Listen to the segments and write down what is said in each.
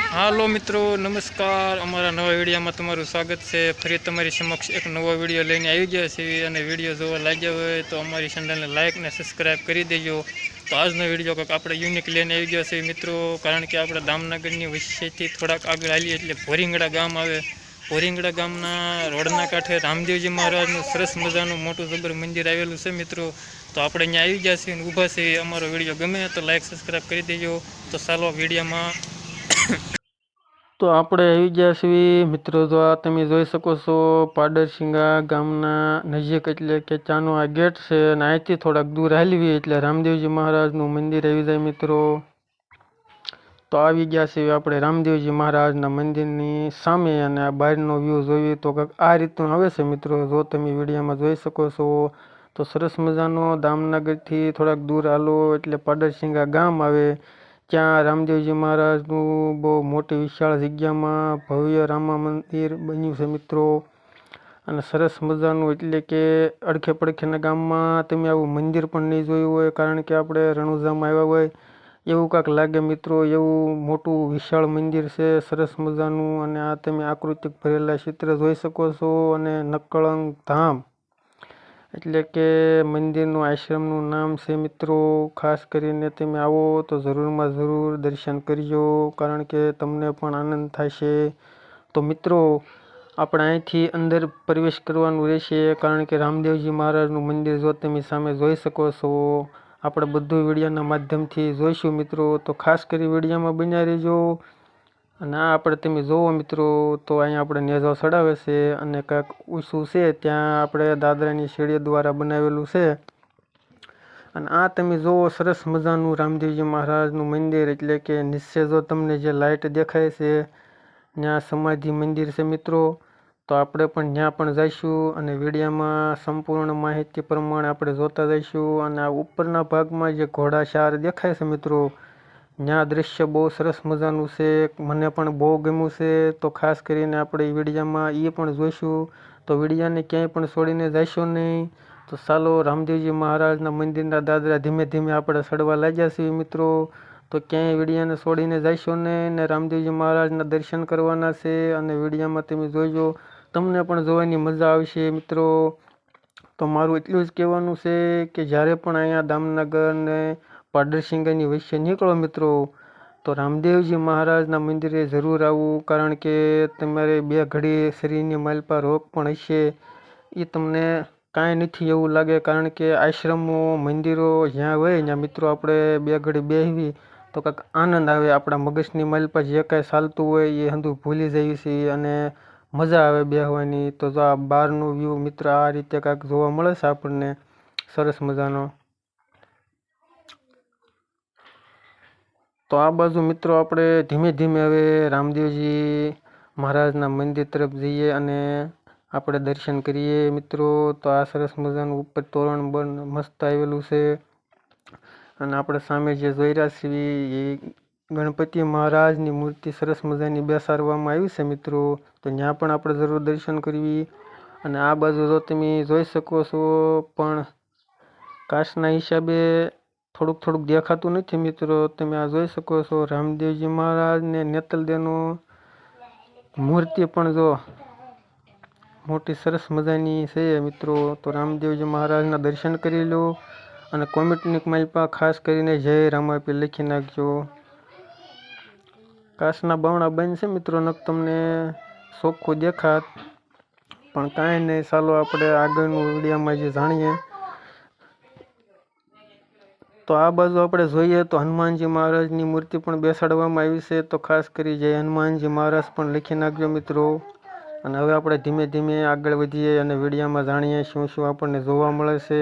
હાલો મિત્રો, નમસ્કાર. અમારા નવા વિડીયોમાં તમારું સ્વાગત છે. ફરી તમારી સમક્ષ એક નવો વિડીયો લઈને આવી ગયા છે. અને વિડીયો જોવા લાગ્યા હોય તો અમારી ચેનલને લાઇક ને સબસ્ક્રાઈબ કરી દેજો. તો આજનો વિડીયો કંઈક આપણે યુનિક લઈને આવી ગયા છે મિત્રો, કારણ કે આપણે દામનગરની વચ્ચેથી થોડાક આગળ આવીએ એટલે ભોરિંગડા ગામ આવે. ભોરિંગડા ગામના રોડના કાંઠે રામદેવજી મહારાજનું સરસ મજાનું મોટું જબર મંદિર આવેલું છે મિત્રો. તો આપણે અહીંયા આવી ગયા છીએ અને ઊભા છીએ. અમારો વિડીયો ગમે તો લાઇક સબસ્ક્રાઈબ કરી દેજો. તો ચાલો વિડીયોમાં. તો આપણે આવી ગયા છીએ મિત્રો. તો આ તમે જોઈ શકો છો પાડરસિંગા ગામના નજીક, એટલે કે ચાનો આ ગેટ છે અને અહીંથી થોડાક દૂર હાલવી એટલે રામદેવજી મહારાજનું મંદિર આવી જાય મિત્રો. તો આવી ગયા છીએ આપણે રામદેવજી મહારાજના મંદિરની સામે અને આ બહારનો વ્યૂ જોઈએ તો કંઈક આ રીતનું આવે છે મિત્રો. જો તમે વિડીયોમાં જોઈ શકો છો તો સરસ મજાનો દામનગરથી થોડાક દૂર હાલો એટલે પાડરસિંગા ગામ આવે. ત્યાં રામદેવજી મહારાજનું બહુ મોટી વિશાળ જગ્યામાં ભવ્ય રામા મંદિર બન્યું છે મિત્રો. અને સરસ મજાનું, એટલે કે અડખે પડખેના ગામમાં તમે આવું મંદિર પણ નહીં જોયું હોય, કારણ કે આપણે રણુજામાં આવ્યા હોય એવું કાંક લાગે મિત્રો. એવું મોટું વિશાળ મંદિર છે, સરસ મજાનું. અને આ તમે આકૃતિક ભરેલા ચિત્ર જોઈ શકો છો. અને નકળંગ ધામ એટલે કે મંદિરનું આશ્રમનું નામ છે મિત્રો. ખાસ કરીને તમે આવો તો જરૂરમાં જરૂર દર્શન કરજો, કારણ કે તમને પણ આનંદ થશે. તો મિત્રો આપણે અહીંથી અંદર પ્રવેશ કરવાનું રહેશે, કારણ કે રામદેવજી મહારાજનું મંદિર જો તમે સામે જોઈ શકો છો. આપણે બધું વિડીયોના માધ્યમથી જોઈશું મિત્રો. તો ખાસ કરી વિડીયોમાં બન્યા રહેજો. અને આ આપણે તમે જોવો મિત્રો તો અહીંયા આપણે નેજો ચડાવે છે અને કાંઈક ઊંચું છે ત્યાં આપણે દાદરાની સીડી દ્વારા બનાવેલું છે. અને આ તમે જોવો સરસ મજાનું રામદેવજી મહારાજનું મંદિર, એટલે કે નીચે જો તમને જે લાઇટ દેખાય છે ત્યાં સમાધિ મંદિર છે મિત્રો. તો આપણે પણ ત્યાં પણ જઈશું અને વિડીયોમાં સંપૂર્ણ માહિતી પ્રમાણે આપણે જોતા જઈશું. અને આ ઉપરના ભાગમાં જે ઘોડાશાર દેખાય છે મિત્રો, ત્યાં દૃશ્ય બહુ સરસ મજાનું છે, મને પણ બહુ ગમ્યું છે. તો ખાસ કરીને આપણે વિડીયોમાં એ પણ જોઈશું. તો વિડીયોને ક્યાંય પણ છોડીને જઈશો નહીં. તો ચાલો રામદેવજી મહારાજના મંદિરના દાદરા ધીમે ધીમે આપણે ચડવા લાગ્યા છીએ મિત્રો. તો ક્યાંય વિડીયોને છોડીને જઈશો નહીં ને રામદેવજી મહારાજના દર્શન કરવાના છે. અને વિડીયોમાં તમે જોઈજો, તમને પણ જોવાની મજા આવશે મિત્રો. તો મારું એટલું જ કહેવાનું છે કે જ્યારે પણ અહીંયા દામનગર ને પાડરસિંગાની વચ્ચે નીકળો મિત્રો તો રામદેવજી મહારાજના મંદિરે જરૂર આવવું, કારણ કે તમારે બે ઘડી શરીરની માલપા રોગ પણ હશે એ તમને કાંઈ નથી એવું લાગે, કારણ કે આશ્રમો મંદિરો જ્યાં હોય ત્યાં મિત્રો આપણે બે ઘડી બેસવી તો કાંઈક આનંદ આવે. આપણા મગજની માલપા જે કાંઈ ચાલતું હોય એ હંધું ભૂલી જઈએ છીએ અને મજા આવે બેસવાની. તો જો આ બહારનું વ્યૂ મિત્ર આ રીતે કાંઈક જોવા મળે છે આપણને સરસ મજાનો. તો આ બાજુ મિત્રો આપણે ધીમે ધીમે હવે રામદેવજી મહારાજના મંદિર તરફ જઈએ અને આપણે દર્શન કરીએ મિત્રો. તો આ સરસ મજાનું ઉપર તોરણ મસ્ત આવેલું છે. અને આપણે સામે જે જોઈ રહ્યા છીએ એ ગણપતિ મહારાજની મૂર્તિ સરસ મજાની બેસાડવામાં આવી છે મિત્રો. તો ત્યાં પણ આપણે જરૂર દર્શન કરવી. અને આ બાજુ જો તમે જોઈ શકો છો પણ કાચના હિસાબે થોડુંક દેખાતું નથી મિત્રો. તમે આ જોઈ શકો છો રામદેવજી મહારાજ ને નેતલદેવનો મૂર્તિ પણ જો મોટી સરસ મજાની છે મિત્રો. તો રામદેવજી મહારાજના દર્શન કરી લો અને કોમેન્ટની માલપા ખાસ કરીને જય રામાપીર લખી નાખજો. કાચના બાવણા બંધ છે મિત્રો, નક તમને ચોખ્ખું દેખાત, પણ કાંઈ નહીં. ચાલો આપણે આગળનું વિડીયોમાં જે જાણીએ. તો આ બાજુ આપણે જોઈએ તો હનુમાનજી મહારાજની મૂર્તિ પણ બેસાડવામાં આવી છે. તો ખાસ કરી જય હનુમાનજી મહારાજ પણ લખી નાખજો મિત્રો. અને હવે આપણે ધીમે ધીમે આગળ વધીએ અને વિડીયોમાં જાણીએ શું શું આપણને જોવા મળે છે.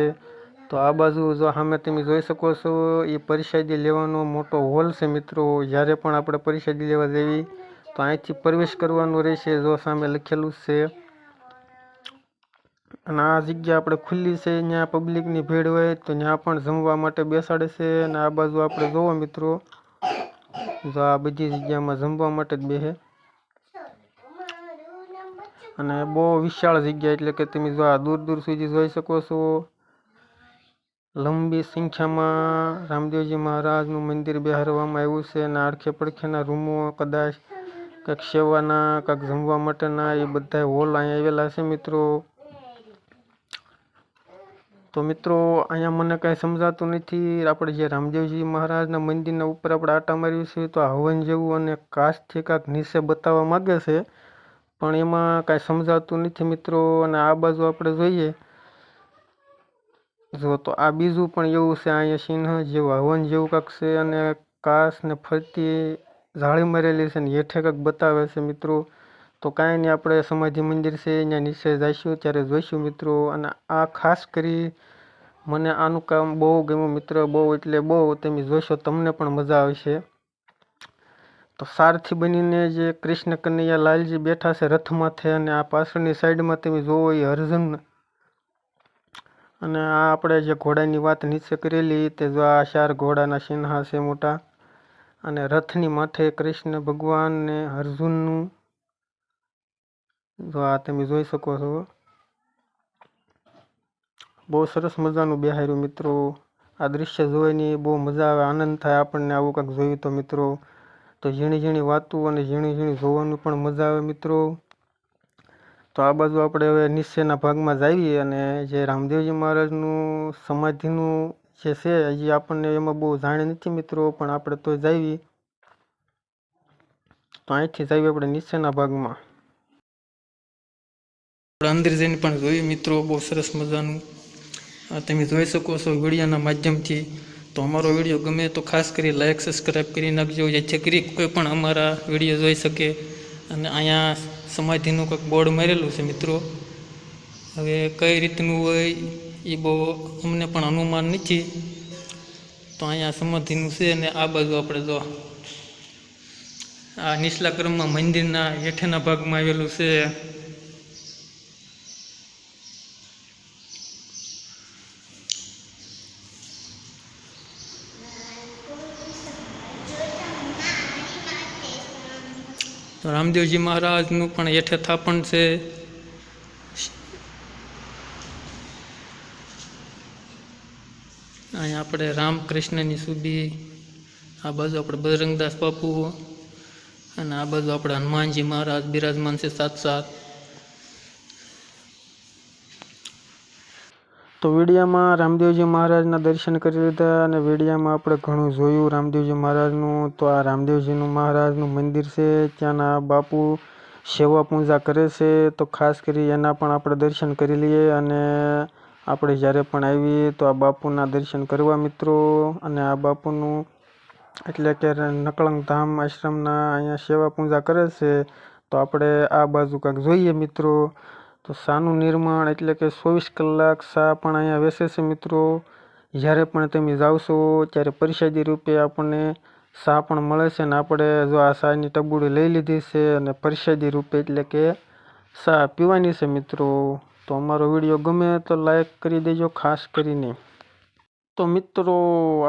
તો આ બાજુ જો સામે તમે જોઈ શકો છો એ પરિષદી લેવાનો મોટો હોલ છે મિત્રો. જ્યારે પણ આપણે પરિષદી લેવા જઈએ તો અહીંથી પ્રવેશ કરવાનો રહેશે, જો સામે લખેલું છે. અને આ જગ્યા આપણે ખુલ્લી છે, ત્યાં પબ્લિકની ભીડ હોય તો ત્યાં પણ જમવા માટે બેસાડે છે. અને આ બાજુ આપણે જોવો મિત્રો, જો આ બધી જગ્યામાં જમવા માટે જ બેસે. અને બહુ વિશાળ જગ્યા, એટલે કે તમે જો આ દૂર દૂર સુધી જોઈ શકો છો. લંબી સંખ્યામાં રામદેવજી મહારાજનું મંદિર બેહારવામાં આવ્યું છે. અને આડખે પડખેના રૂમો કદાચ કંઈક સેવાના, કંઈક જમવા માટેના એ બધા હોલ અહીંયા આવેલા છે મિત્રો. તો મિત્રો અહીંયા મને કાંઈ સમજાતું નથી. આપણે જે રામદેવજી મહારાજના મંદિરના ઉપર આપણે આટા માર્યું છે તો આ હવન જેવું અને કાચથી કાંઈક નીચે બતાવવા માગે છે, પણ એમાં કાંઈ સમજાતું નથી મિત્રો. અને આ બાજુ આપણે જોઈએ જો તો આ બીજું પણ એવું છે, અહીંયા સિંહ જેવું હવન જેવું કાંઈક છે અને કાચ ને ફરતી જાળી મારેલી છે ને હેઠે કાંઈક બતાવે છે મિત્રો. તો કાંઈ નહીં, આપણે સમાધિ મંદિર છે અહીંયા નીચે જઈશું ત્યારે જોઈશું મિત્રો. અને આ ખાસ કરી મને આનું કામ બહુ ગમ્યું મિત્ર, બહુ એટલે બહુ. તમે જોશો તમને પણ મજા આવશે. તો સારથી બનીને જે કૃષ્ણ કનૈયા લાલજી બેઠા છે રથ માથે, અને આ પાછળની સાઈડમાં તમે જોવો એ અર્જુન. અને આ આપણે જે ઘોડાની વાત નીચે કરેલી તે જો આ 4 ઘોડાના સિંહા છે મોટા, અને રથની માથે કૃષ્ણ ભગવાન ને અર્જુનનું જો આ તમે જોઈ શકો છો. બહુ સરસ મજાનું બેહાર્યું મિત્રો. આ દૃશ્ય જોવાની બહુ મજા આવે, આનંદ થાય આપણને આવું કંઈક જોયું તો મિત્રો. તો ઝીણી ઝીણી વાતું અને ઝીણી ઝીણી જોવાનું પણ મજા આવે મિત્રો. તો આ બાજુ આપણે હવે નીચેના ભાગમાં જઈએ, અને જે રામદેવજી મહારાજનું સમાધિનું જે છે હજી આપણને એમાં બહુ જાણ નથી મિત્રો, પણ આપણે તો જઈએ. તો અહીંથી જઈએ આપણે નીચેના ભાગમાં. અંદર જઈને પણ જોયું મિત્રો, બહુ સરસ મજાનું. તમે જોઈ શકો છો વિડીયોના માધ્યમથી. તો અમારો વિડીયો ગમે તો ખાસ કરી લાઈક સબસ્ક્રાઈબ કરી નાખજો, જેથી કરી કોઈ પણ અમારા વિડીયો જોઈ શકે. અને અહીંયા સમાધિનું કંઈક બોર્ડ મારેલું છે મિત્રો. હવે કઈ રીતનું હોય એ બહુ અમને પણ અનુમાન નથી. તો અહીંયા સમાધિનું છે, અને આ બાજુ આપણે જો આ નીચલા ક્રમમાં મંદિરના હેઠેના ભાગમાં આવેલું છે. તો રામદેવજી મહારાજનું પણ હેઠે થાપણ છે. અહીંયા આપણે રામકૃષ્ણની સુબી, આ બાજુ આપણે બજરંગદાસ બાપુ, અને આ બાજુ આપણે હનુમાનજી મહારાજ બિરાજમાન છે સાક્ષાત. તો વિડીયામાં રામદેવજી મહારાજના દર્શન કરી લીધા, અને વિડીયામાં આપણે ઘણું જોયું રામદેવજી મહારાજનું. તો આ રામદેવજીનું મહારાજનું મંદિર છે, ત્યાંના બાપુ સેવા પૂજા કરે છે. તો ખાસ કરી એના પણ આપણે દર્શન કરી લઈએ. અને આપણે જ્યારે પણ આવીએ તો આ બાપુના દર્શન કરવા મિત્રો. અને આ બાપુનું એટલે કે નકળંગ ધામ આશ્રમના અહીંયા સેવા પૂજા કરે છે. તો આપણે આ બાજુ કાંઈક જોઈએ મિત્રો. તો શાનું નિર્માણ એટલે કે 24 કલાક શા પણ અહીંયા વેચે છે મિત્રો. જ્યારે પણ તમે જાવશો ત્યારે પ્રસાદી રૂપે આપણને શા પણ મળે છે, ને આપણે જો આ શાની ટબુડી લઈ લીધી છે, અને પ્રસાદી રૂપે એટલે કે શા પીવાની છે મિત્રો. તો અમારો વિડીયો ગમે તો લાઈક કરી દેજો ખાસ કરીને. તો મિત્રો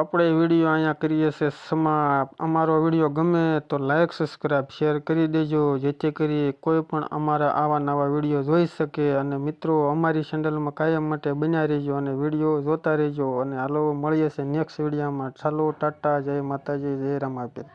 આપણે વિડીયો અહીંયા કરીએ છીએ સમાપ્ત. અમારો વિડીયો ગમે તો લાઈક સબસ્ક્રાઈબ શેર કરી દેજો, જેથી કરી કોઈ પણ અમારા આવા નવા વિડીયો જોઈ શકે. અને મિત્રો અમારી ચેનલમાં કાયમ માટે બન્યા રહેજો અને વિડીયો જોતા રહેજો. અને હાલો મળીએ છીએ નેક્સ્ટ વિડીયોમાં. ચાલો ટાટા, જય માતાજી, જય રામાપીર.